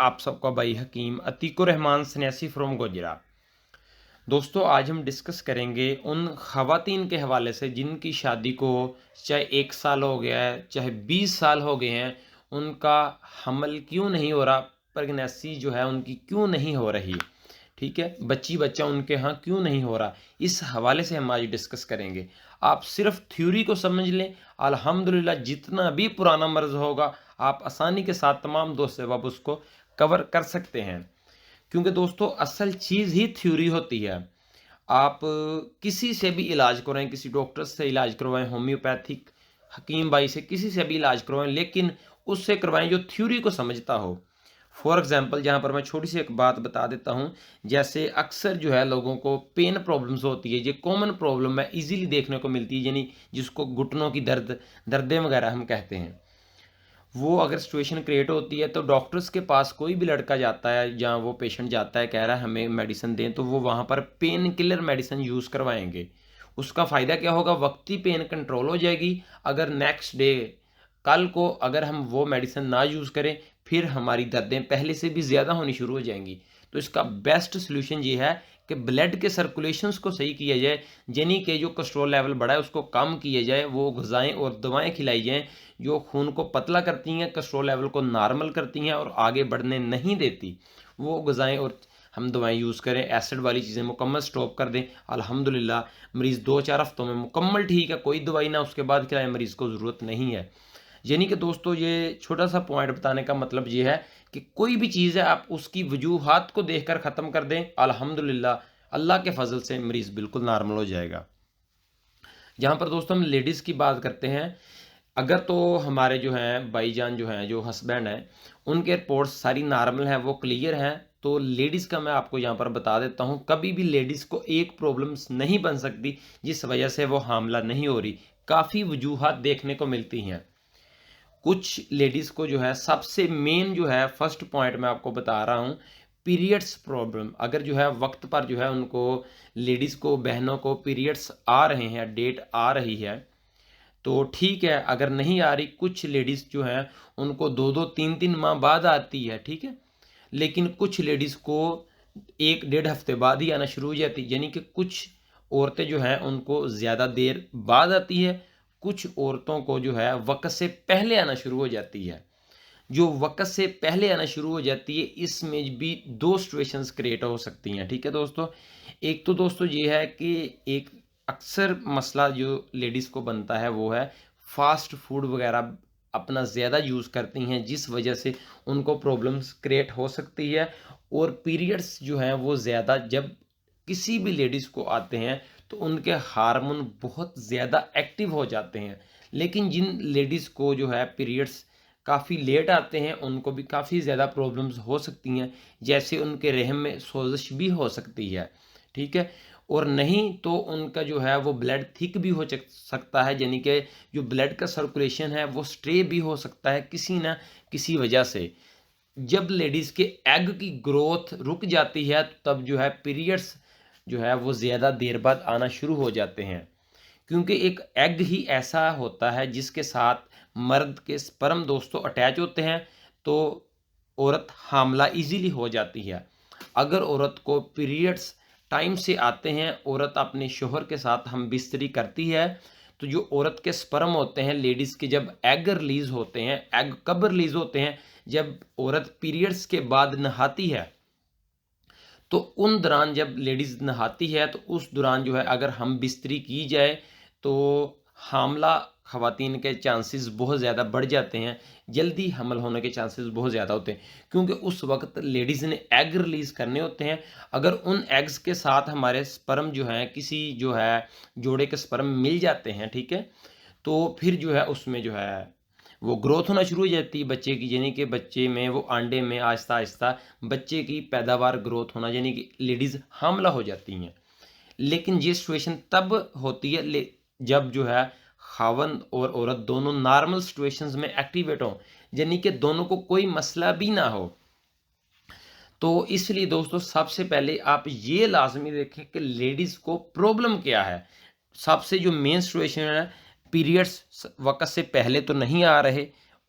आप सबका भाई हकीम अतीकुर रहमान सन्यासी फ्रॉम गोजरा। दोस्तों आज हम डिस्कस करेंगे उन ख़वातीन के हवाले से जिनकी शादी को चाहे 1 साल हो गया है चाहे 20 साल हो गए हैं, उनका हमल क्यों नहीं हो रहा, प्रेगनेंसी जो है उनकी क्यों नहीं हो रही, ठीक है, बच्ची बच्चा उनके यहाँ क्यों नहीं हो रहा। इस हवाले से हम आज डिस्कस करेंगे। आप सिर्फ थ्योरी को समझ लें, अल्हम्दुलिल्लाह जितना भी पुराना मर्ज़ होगा आप आसानी के साथ तमाम दोस्त से आप उसको कवर कर सकते हैं, क्योंकि दोस्तों असल चीज़ ही थ्योरी होती है। आप किसी से भी इलाज करवाएं, किसी डॉक्टर से इलाज करवाएं, होम्योपैथिक हकीम भाई से किसी से भी इलाज करवाएं, लेकिन उससे करवाएं जो थ्योरी को समझता हो। फॉर एग्जांपल यहाँ पर मैं छोटी सी एक बात बता देता हूँ। जैसे अक्सर जो है लोगों को पेन प्रॉब्लम्स होती है, ये कॉमन प्रॉब्लम है, इजीली देखने को मिलती है, यानी जिसको घुटनों की दर्दें वगैरह हम कहते हैं। वो अगर सिचुएशन क्रिएट होती है तो डॉक्टर्स के पास कोई भी लड़का जाता है, जहाँ वो पेशेंट जाता है कह रहा है हमें मेडिसिन दें, तो वो वहाँ पर पेन किलर मेडिसिन यूज़ करवाएंगे। उसका फ़ायदा क्या होगा, वक्ती पेन कंट्रोल हो जाएगी। अगर नेक्स्ट डे कल को अगर हम वो मेडिसिन ना यूज़ करें, फिर हमारी दर्दें पहले से भी ज़्यादा होनी शुरू हो जाएंगी। तो इसका बेस्ट सोल्यूशन ये है कि ब्लड के सर्कुलेशंस को सही किया जाए, यानी कि जो कोलेस्ट्रॉल लेवल बढ़ा है उसको कम किया जाए, वो ग़िज़ाएँ और दवाएं खिलाई जाएँ जो खून को पतला करती हैं, कोलेस्ट्रॉल लेवल को नॉर्मल करती हैं और आगे बढ़ने नहीं देती। वो ग़िज़ाएँ और हम दवाएं यूज़ करें, एसिड वाली चीज़ें मुकम्मल स्टॉप कर दें। अल्हम्दुलिल्लाह मरीज़ 2-4 हफ्तों में मुकम्मल ठीक है, कोई दवाई ना उसके बाद खिलाएं, मरीज़ को ज़रूरत नहीं है। यानी कि दोस्तों ये छोटा सा पॉइंट बताने का मतलब ये है कि कोई भी चीज़ है आप उसकी वजूहात को देखकर ख़त्म कर दें, अल्हम्दुलिल्लाह अल्लाह के फजल से मरीज़ बिल्कुल नॉर्मल हो जाएगा। जहाँ पर दोस्तों हम लेडीज़ की बात करते हैं, अगर तो हमारे जो हैं भाईजान जो हैं, जो हस्बैंड हैं, उनके रिपोर्ट्स सारी नॉर्मल हैं, वो क्लियर हैं, तो लेडीज़ का मैं आपको यहाँ पर बता देता हूँ, कभी भी लेडीज़ को एक प्रॉब्लम्स नहीं बन सकती जिस वजह से वो हामला नहीं हो रही। काफ़ी वजूहात देखने को मिलती हैं। कुछ लेडीज़ को जो है सबसे मेन जो है फर्स्ट पॉइंट मैं आपको बता रहा हूँ, पीरियड्स प्रॉब्लम। अगर जो है वक्त पर जो है उनको लेडीज़ को, बहनों को पीरियड्स आ रहे हैं, डेट आ रही है तो ठीक है, अगर नहीं आ रही, कुछ लेडीज़ जो हैं उनको 2-2 3-3 माह बाद आती है, ठीक है, लेकिन कुछ लेडीज़ को 1 डेढ़ हफ्ते बाद ही आना शुरू हो जाती है। यानी कि कुछ औरतें जो हैं उनको ज़्यादा देर बाद आती है, कुछ औरतों को जो है वक्त से पहले आना शुरू हो जाती है। जो वक्त से पहले आना शुरू हो जाती है, इसमें भी 2 सिचुएशंस क्रिएट हो सकती हैं, ठीक है दोस्तों। एक तो दोस्तों ये है कि एक अक्सर मसला जो लेडीज़ को बनता है वो है फास्ट फूड वगैरह अपना ज़्यादा यूज़ करती हैं, जिस वजह से उनको प्रॉब्लम्स क्रिएट हो सकती है। और पीरियड्स जो हैं वो ज़्यादा जब किसी भी लेडीज़ को आते हैं तो उनके हार्मोन बहुत ज़्यादा एक्टिव हो जाते हैं। लेकिन जिन लेडीज़ को जो है पीरियड्स काफ़ी लेट आते हैं उनको भी काफ़ी ज़्यादा प्रॉब्लम्स हो सकती हैं, जैसे उनके रहम में सोजिश भी हो सकती है, ठीक है। और नहीं तो उनका जो है वो ब्लड थिक भी हो सकता है, यानी कि जो ब्लड का सर्कुलेशन है वो स्ट्रे भी हो सकता है किसी ना किसी वजह से। जब लेडीज़ के एग की ग्रोथ रुक जाती है तब जो है पीरियड्स जो है वो ज़्यादा देर बाद आना शुरू हो जाते हैं, क्योंकि एक एग ही ऐसा होता है जिसके साथ मर्द के स्पर्म दोस्तों अटैच होते हैं, तो औरत हामला इजीली हो जाती है। अगर औरत को पीरियड्स टाइम से आते हैं, औरत अपने शोहर के साथ हम बिस्तरी करती है, तो जो औरत के स्पर्म होते हैं, लेडीज़ के जब एग रिलीज़ होते हैं, एग कब रिलीज़ होते हैं, जब औरत पीरियड्स के बाद नहाती है, तो उन दौरान जब लेडीज़ नहाती है तो उस दौरान जो है अगर हम बिस्तरी की जाए तो हामला ख़वातीन के चांसेस बहुत ज़्यादा बढ़ जाते हैं, जल्दी हमल होने के चांसेस बहुत ज़्यादा होते हैं, क्योंकि उस वक्त लेडीज़ ने एग रिलीज़ करने होते हैं। अगर उन एग्स के साथ हमारे स्पर्म जो हैं, किसी जो है जोड़े के स्पर्म मिल जाते हैं, ठीक है, तो फिर जो है उसमें जो है वो ग्रोथ होना शुरू हो जाती है बच्चे की, यानी कि बच्चे में वो अंडे में आहिस्ता आहिस्ता बच्चे की पैदावार ग्रोथ होना, यानी कि लेडीज़ हामला हो जाती हैं। लेकिन ये सिचुएशन तब होती है जब जो है खावंद और औरत दोनों नॉर्मल सिचुएशंस में एक्टिवेट हों, यानी कि दोनों को कोई मसला भी ना हो। तो इसलिए दोस्तों सबसे पहले आप ये लाजमी देखें कि लेडीज़ को प्रॉब्लम क्या है। सबसे जो मेन सिचुएशन है, पीरियड्स वक्त से पहले तो नहीं आ रहे,